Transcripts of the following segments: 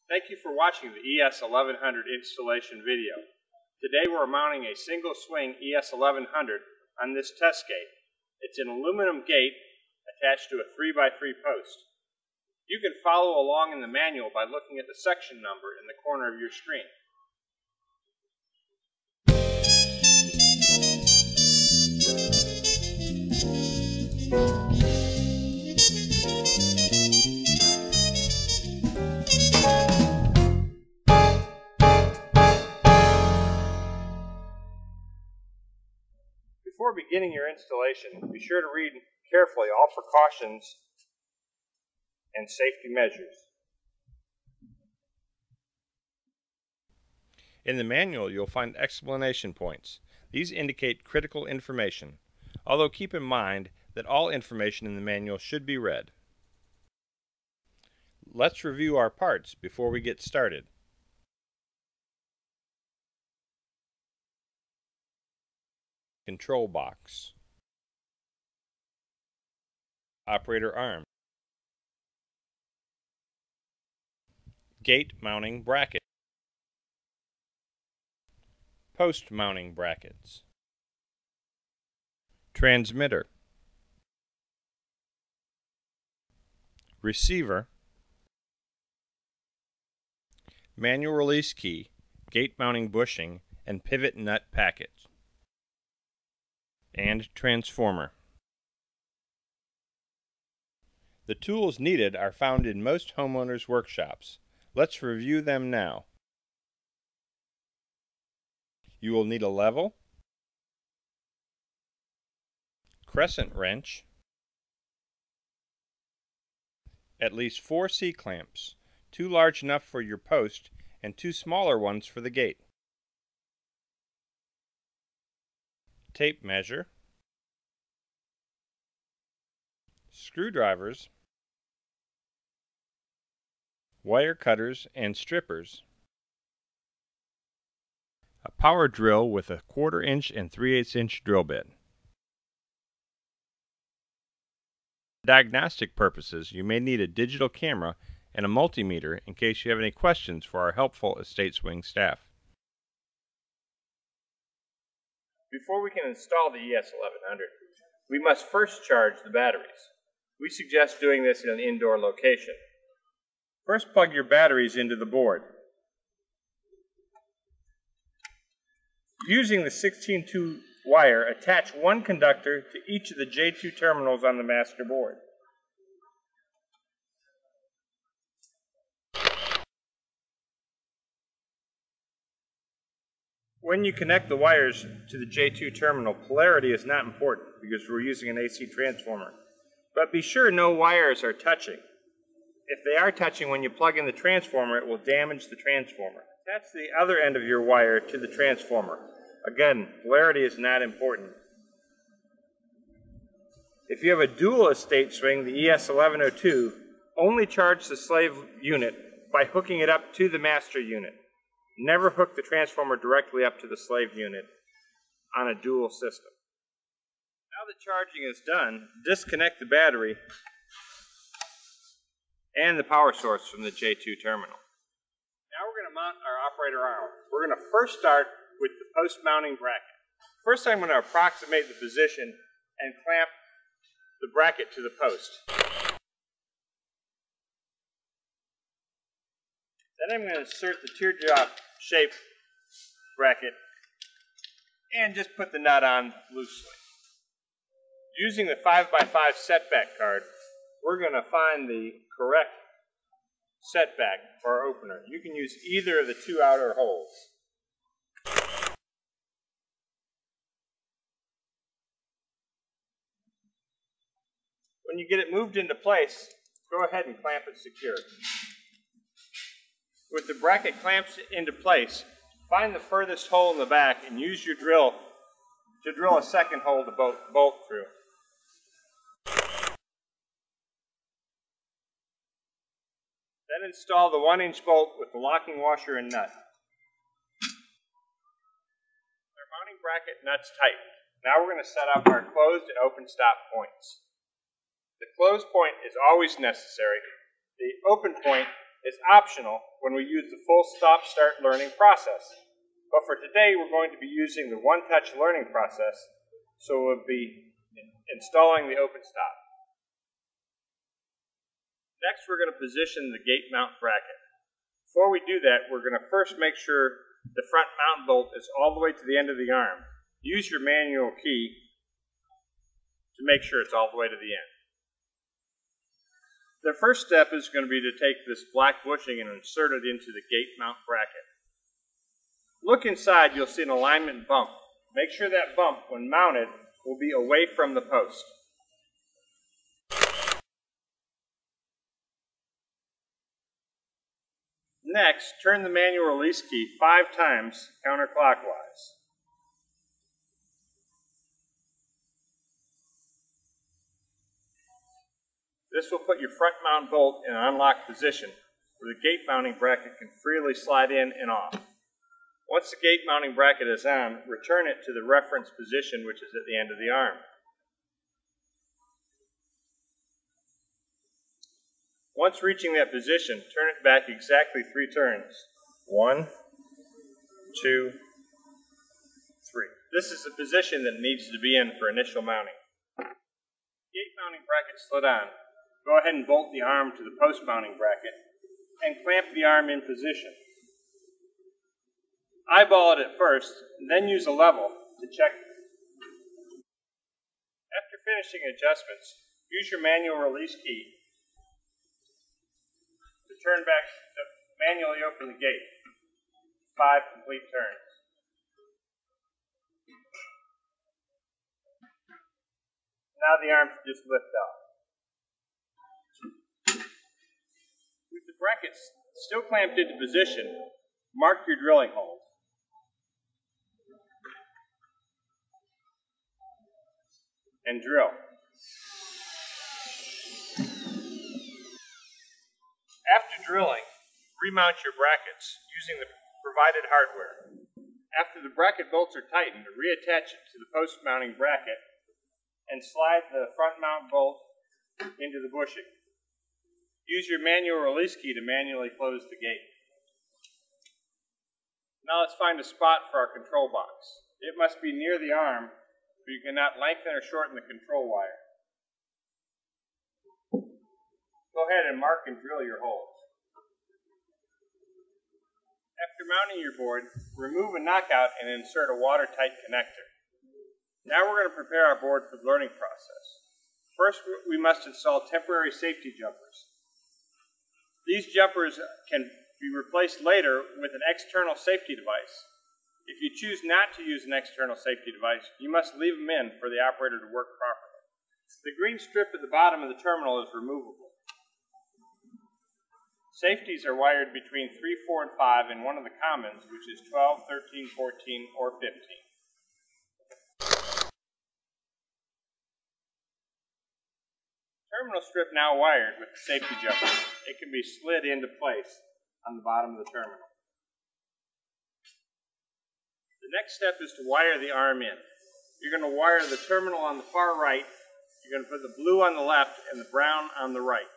Thank you for watching the ES1100 installation video. Today we're mounting a single swing ES1100 on this test gate. It's an aluminum gate attached to a 3x3 post. You can follow along in the manual by looking at the section number in the corner of your screen. Before beginning your installation, be sure to read carefully all precautions and safety measures. In the manual, you'll find explanation points. These indicate critical information, although keep in mind that all information in the manual should be read. Let's review our parts before we get started. Control box, operator arm, gate mounting bracket, post mounting brackets, transmitter, receiver, manual release key, gate mounting bushing, and pivot nut package, and transformer. The tools needed are found in most homeowners' workshops. Let's review them now. You will need a level, crescent wrench, at least 4 C-clamps, 2 large enough for your post and 2 smaller ones for the gate, tape measure, screwdrivers, wire cutters and strippers, a power drill with a 1/4 inch and 3/8 inch drill bit. For diagnostic purposes, you may need a digital camera and a multimeter in case you have any questions for our helpful estate swing staff. Before we can install the ES1100, we must first charge the batteries. We suggest doing this in an indoor location. First, plug your batteries into the board. Using the 16-2 wire, attach one conductor to each of the J2 terminals on the master board. When you connect the wires to the J2 terminal, polarity is not important because we're using an AC transformer. But be sure no wires are touching. If they are touching when you plug in the transformer, it will damage the transformer. Attach the other end of your wire to the transformer. Again, polarity is not important. If you have a dual estate swing, the ES1102, only charge the slave unit by hooking it up to the master unit. Never hook the transformer directly up to the slave unit on a dual system. Now the charging is done, disconnect the battery and the power source from the J2 terminal. Now we're going to mount our operator arm. We're going to first start with the post mounting bracket. First I'm going to approximate the position and clamp the bracket to the post. Then I'm going to insert the teardrop shaped bracket and just put the nut on loosely. Using the 5x5 setback card, we're going to find the correct setback for our opener. You can use either of the 2 outer holes. When you get it moved into place, go ahead and clamp it secure. With the bracket clamped into place, find the furthest hole in the back and use your drill to drill a second hole to bolt through. Then install the 1-inch bolt with the locking washer and nut. Our mounting bracket nuts tightened. Now we're going to set up our closed and open stop points. The closed point is always necessary. The open point is is optional when we use the full stop-start learning process. But for today, we're going to be using the one-touch learning process, so we'll be installing the open stop. Next, we're going to position the gate mount bracket. Before we do that, we're going to first make sure the front mount bolt is all the way to the end of the arm. Use your manual key to make sure it's all the way to the end. The first step is going to be to take this black bushing and insert it into the gate mount bracket. Look inside, you'll see an alignment bump. Make sure that bump, when mounted, will be away from the post. Next, turn the manual release key 5 times counterclockwise. This will put your front mount bolt in an unlocked position where the gate mounting bracket can freely slide in and off. Once the gate mounting bracket is on, return it to the reference position, which is at the end of the arm. Once reaching that position, turn it back exactly 3 turns. 1, 2, 3. This is the position that it needs to be in for initial mounting. Gate mounting bracket slid on. Go ahead and bolt the arm to the post mounting bracket and clamp the arm in position. Eyeball it at first, and then use a level to check it. After finishing adjustments, use your manual release key to turn back to manually open the gate. 5 complete turns. Now the arm should just lift off. With the brackets still clamped into position, mark your drilling holes. And drill. After drilling, remount your brackets using the provided hardware. After the bracket bolts are tightened, reattach it to the post mounting bracket and slide the front mount bolt into the bushing. Use your manual release key to manually close the gate. Now let's find a spot for our control box. It must be near the arm, but you cannot lengthen or shorten the control wire. Go ahead and mark and drill your holes. After mounting your board, remove a knockout and insert a watertight connector. Now we're going to prepare our board for the learning process. First, we must install temporary safety jumpers. These jumpers can be replaced later with an external safety device. If you choose not to use an external safety device, you must leave them in for the operator to work properly. The green strip at the bottom of the terminal is removable. Safeties are wired between 3, 4, and 5 in one of the commons, which is 12, 13, 14, or 15. Terminal strip now wired with the safety jumper. It can be slid into place on the bottom of the terminal. The next step is to wire the arm in. You're going to wire the terminal on the far right, you're going to put the blue on the left and the brown on the right.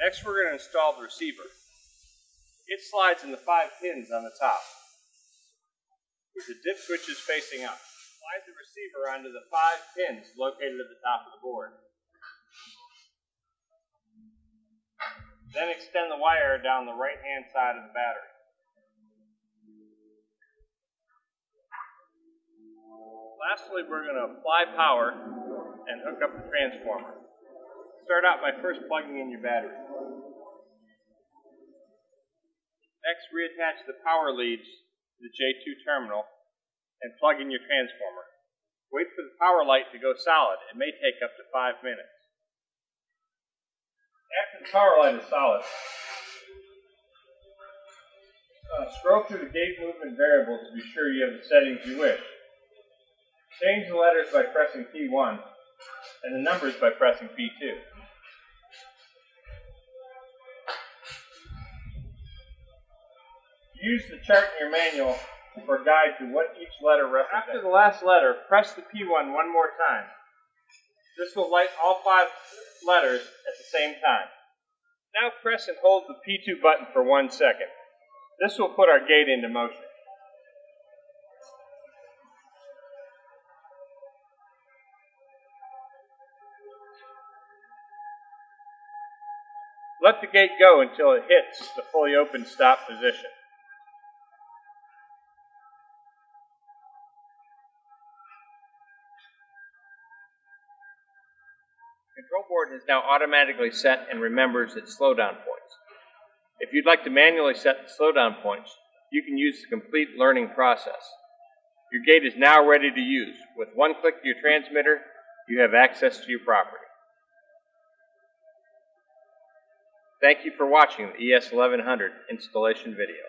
Next we're going to install the receiver. It slides in the 5 pins on the top, with the dip switches facing up. Slide the receiver onto the 5 pins located at the top of the board. Then extend the wire down the right-hand side of the battery. Lastly, we're going to apply power and hook up the transformer. Start out by first plugging in your battery. Next, reattach the power leads to the J2 terminal and plug in your transformer. Wait for the power light to go solid. It may take up to 5 minutes. After the power light is solid, scroll through the gate movement variables to be sure you have the settings you wish. Change the letters by pressing P1 and the numbers by pressing P2. Use the chart in your manual for a guide to what each letter represents. After the last letter, press the P1 one more time. This will light all 5 letters at the same time. Now press and hold the P2 button for 1 second. This will put our gate into motion. Let the gate go until it hits the fully open stop position. The control board is now automatically set and remembers its slowdown points. If you'd like to manually set the slowdown points, you can use the complete learning process. Your gate is now ready to use. With 1 click of your transmitter, you have access to your property. Thank you for watching the ES1100 installation video.